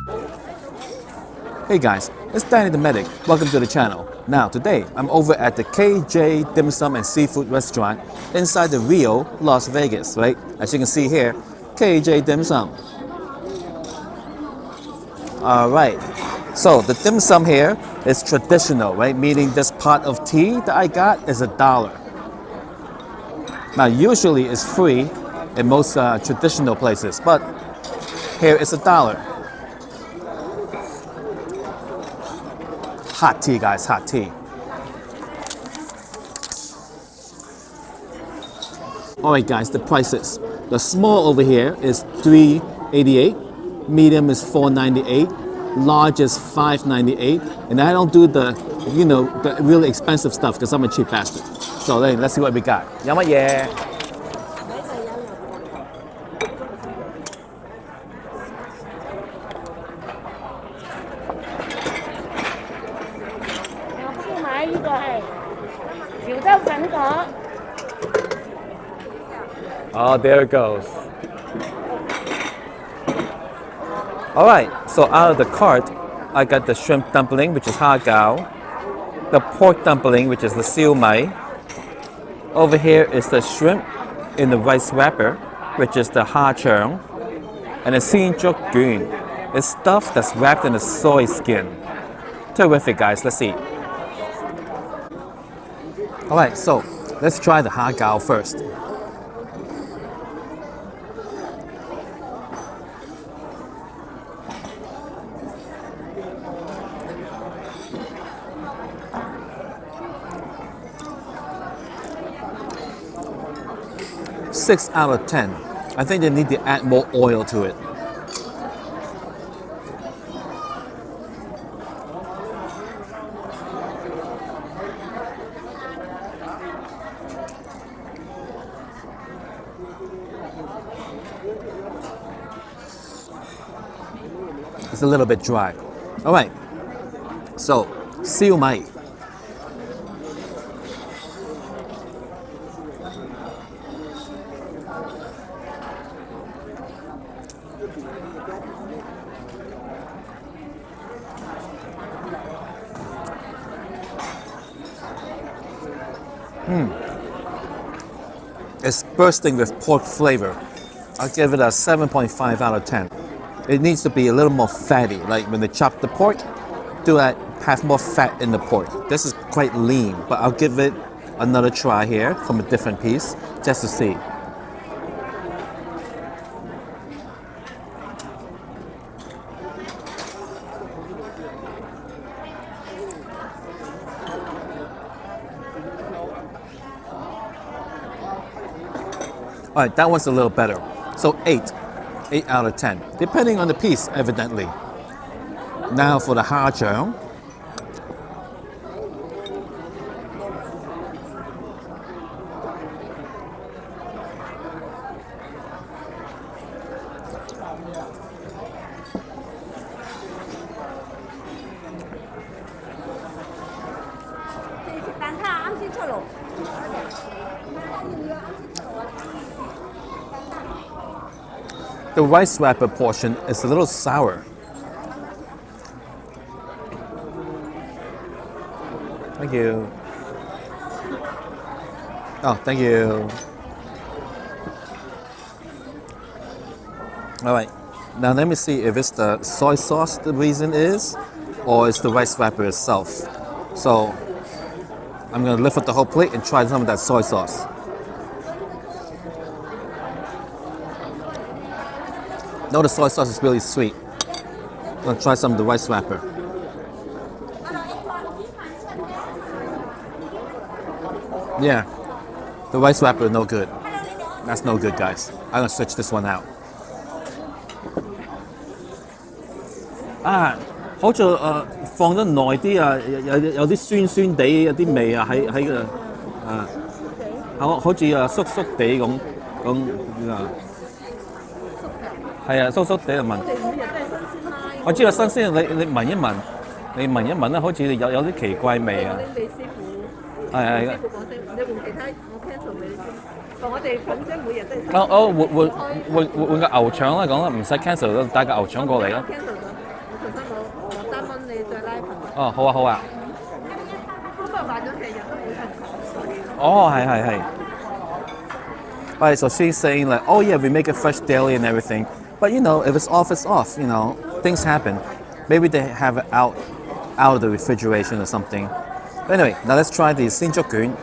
Hey guys, it's Danny the Medic. Welcome to the channel. Now today I'm over at the KJ Dim Sum and Seafood Restaurant inside the Rio, Las Vegas, right? As you can see here, KJ Dim Sum. Alright, so the dim sum here is traditional, right? Meaning this pot of tea that I got is $1. Now usually it's free in most traditional places, but here it's $1. Hot tea, guys, hot tea. Alright guys, the prices. The small over here is $3.88, medium is $4.98, large is $5.98, and I don't do the, the really expensive stuff because I'm a cheap bastard. So let's see what we got. 有乜嘢？先買呢個係潮州粉果。Oh, there it goes. Alright, so out of the cart, I got the shrimp dumpling, which is ha gao, the pork dumpling, which is the siu mai. Over here is the shrimp in the rice wrapper, which is the ha churng, and the xin zhuk gun. It's stuff that's wrapped in a soy skin. Terrific, guys. Let's see. Alright, so let's try the ha gao first. Six out of 10. I think they need to add more oil to it. It's a little bit dry. All right. So, siu mai. It's bursting with pork flavor. I'll give it a 7.5 out of 10. It needs to be a little more fatty, like when they chop the pork, have more fat in the pork. This is quite lean, but I'll give it another try here from a different piece, just to see. All right, that one's a little better. So 8 out of 10, depending on the piece, evidently. Now for the ha churng. The rice wrapper portion is a little sour. Thank you. Oh, thank you. All right, now let me see if it's the soy sauce the reason is, or it's the rice wrapper itself. So I'm gonna lift up the whole plate and try some of that soy sauce. No, the soy sauce is really sweet. I'm gonna try some of the rice wrapper. Yeah, the rice wrapper is no good. That's no good, guys. I'm gonna switch this one out. 好似放得耐啲啊，有啲酸酸地，有啲味啊喺個好似縮縮地咁係啊，縮縮地就聞。我知道新鮮，你聞一聞，你聞一聞咧，好似有啲奇怪味啊。你師傅係師傅講聲，你換其他，我 cancel 俾你先。我哋粉蒸每日都係。換個牛腸啦，講啦，唔使 cancel 都帶個牛腸過嚟啦。哦，好啊，好啊。不過買咗成日都會係咁水。哦，係。Right, so she's saying like, oh yeah, we make it fresh daily and everything. But you know, if it's off, it's off. You know, things happen. Maybe they have it out of the refrigeration or something. But anyway, now let's try the 鮮竹卷.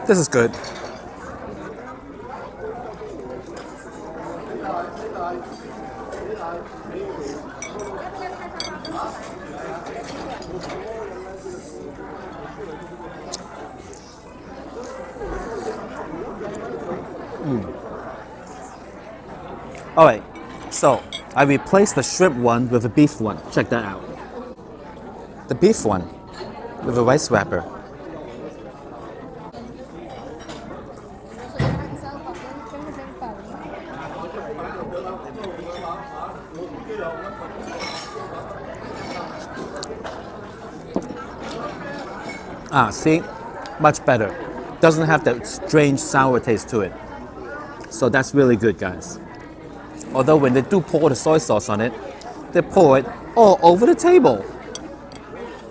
This is good. All right, so I replaced the shrimp one with a beef one. Check that out. The beef one with a rice wrapper. Ah, see? Much better. Doesn't have that strange sour taste to it. So that's really good, guys. Although when they do pour the soy sauce on it, they pour it all over the table.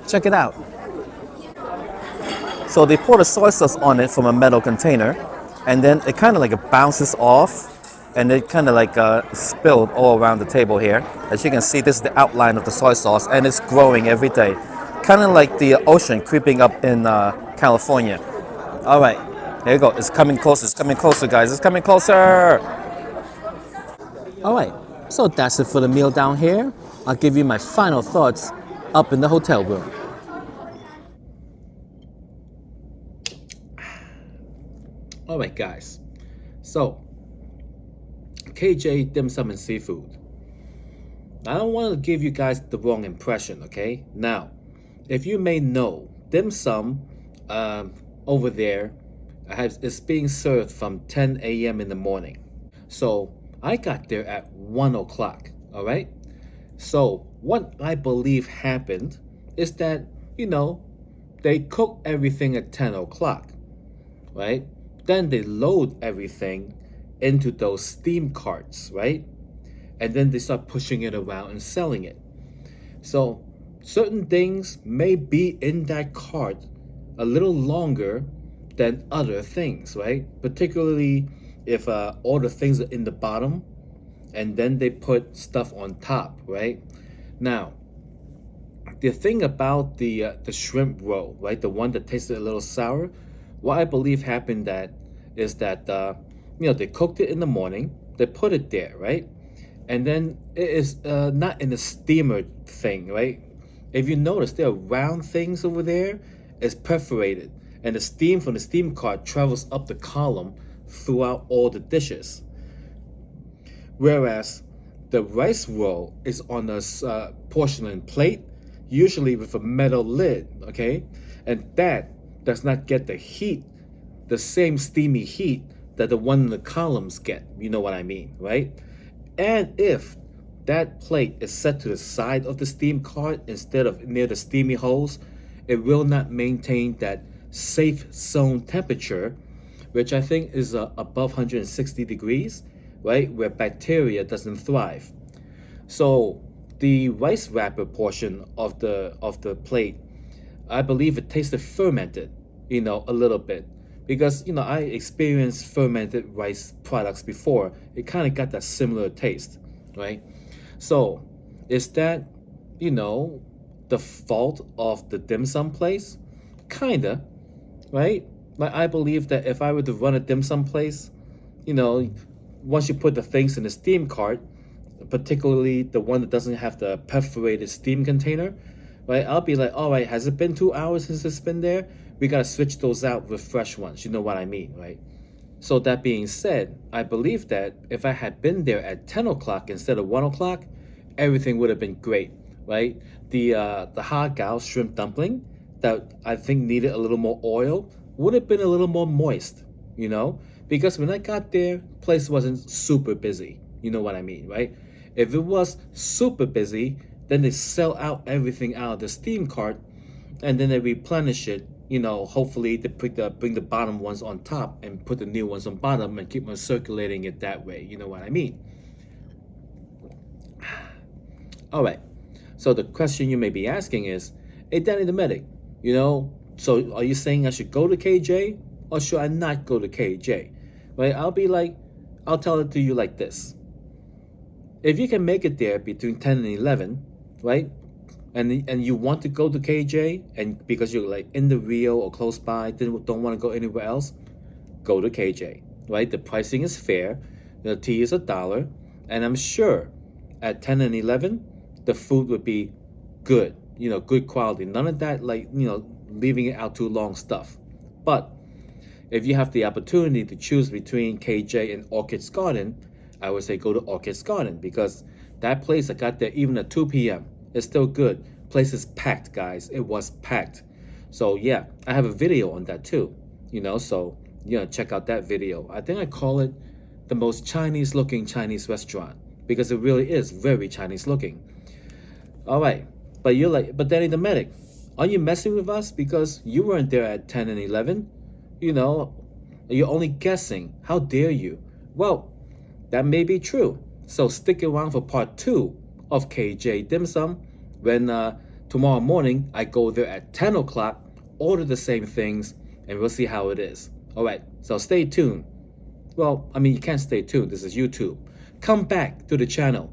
Check it out. So they pour the soy sauce on it from a metal container, and then it kind of like bounces off, and it kind of like spilled all around the table here. As you can see, this is the outline of the soy sauce, and it's growing every day. Kind of like the ocean creeping up in California. All right, there you go. It's coming closer, guys. It's coming closer. All right, so that's it for the meal down here. I'll give you my final thoughts up in the hotel room. All right, guys. So, KJ Dim Sum and Seafood. I don't want to give you guys the wrong impression, okay? Now, if you may know, dim sum over there is being served from 10 a.m. in the morning. So I got there at 1 o'clock, all right? So what I believe happened is that, you know, they cook everything at 10 o'clock, right? Then they load everything into those steam carts, right? And then they start pushing it around and selling it. So certain things may be in that cart a little longer than other things, right? Particularly if all the things are in the bottom and then they put stuff on top, right? Now, the thing about the shrimp roll, right, the one that tasted a little sour, what I believe happened is that you know, they cooked it in the morning, they put it there, right? And then it is not in a steamer thing, right? If you notice, there are round things over there. It's perforated, and the steam from the steam cart travels up the column throughout all the dishes. Whereas the rice roll is on a porcelain plate, usually with a metal lid, okay? And that does not get the heat, the same steamy heat that the one in the columns get. You know what I mean, right? And if that plate is set to the side of the steam cart instead of near the steamy holes, it will not maintain that safe zone temperature, which I think is above 160 degrees, right, where bacteria doesn't thrive. So the rice wrapper portion of the plate, I believe it tasted fermented, you know, a little bit. Because, you know, I experienced fermented rice products before. It kind of got that similar taste, right? So, is that, you know, the fault of the dim sum place? Kinda, right? Like, I believe that if I were to run a dim sum place, you know, once you put the things in the steam cart, particularly the one that doesn't have the perforated steam container, right? I'll be like, all right, has it been 2 hours since it's been there? We gotta switch those out with fresh ones. You know what I mean, right? So that being said, I believe that if I had been there at 10 o'clock instead of 1 o'clock, everything would have been great, right? The ha gao shrimp dumpling that I think needed a little more oil would have been a little more moist, you know? Because when I got there, place wasn't super busy. You know what I mean, right? If it was super busy, then they sell out everything out of the steam cart and then they replenish it, hopefully to bring the bottom ones on top and put the new ones on bottom and keep on circulating it that way. You know what I mean? All right. So the question you may be asking is, hey, Danny the medic, so are you saying I should go to KJ or should I not go to KJ? Right? I'll tell it to you like this. If you can make it there between 10 and 11, right? And you want to go to KJ and because you're like in the Rio or close by, don't want to go anywhere else, go to KJ, right? The pricing is fair. The tea is $1. And I'm sure at 10 and 11, the food would be good, good quality. None of that leaving it out too long stuff. But if you have the opportunity to choose between KJ and Orchid's Garden, I would say go to Orchid's Garden because that place I got there even at 2 p.m. It's still good. Place is packed, guys. It was packed. So yeah, I have a video on that too. So check out that video. I think I call it the most Chinese looking Chinese restaurant because it really is very Chinese looking. All right, but Danny the medic, are you messing with us because you weren't there at 10 and 11? You're only guessing. How dare you? Well, that may be true. So stick around for part 2 of KJ Dim Sum when tomorrow morning I go there at 10 o'clock, order the same things, and we'll see how it is. All right, so stay tuned. Well, I mean, you can't stay tuned. This is YouTube. Come back to the channel,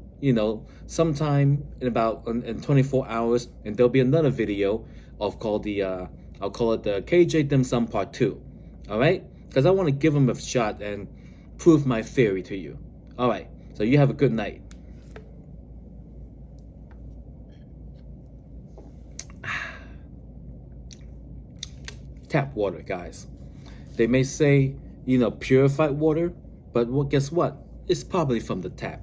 sometime in 24 hours, and there'll be another video I'll call it the KJ Dim Sum Part 2. All right? Because I want to give them a shot and prove my theory to you. All right, so you have a good night. Tap water, guys. They may say, purified water, but guess what? It's probably from the tap.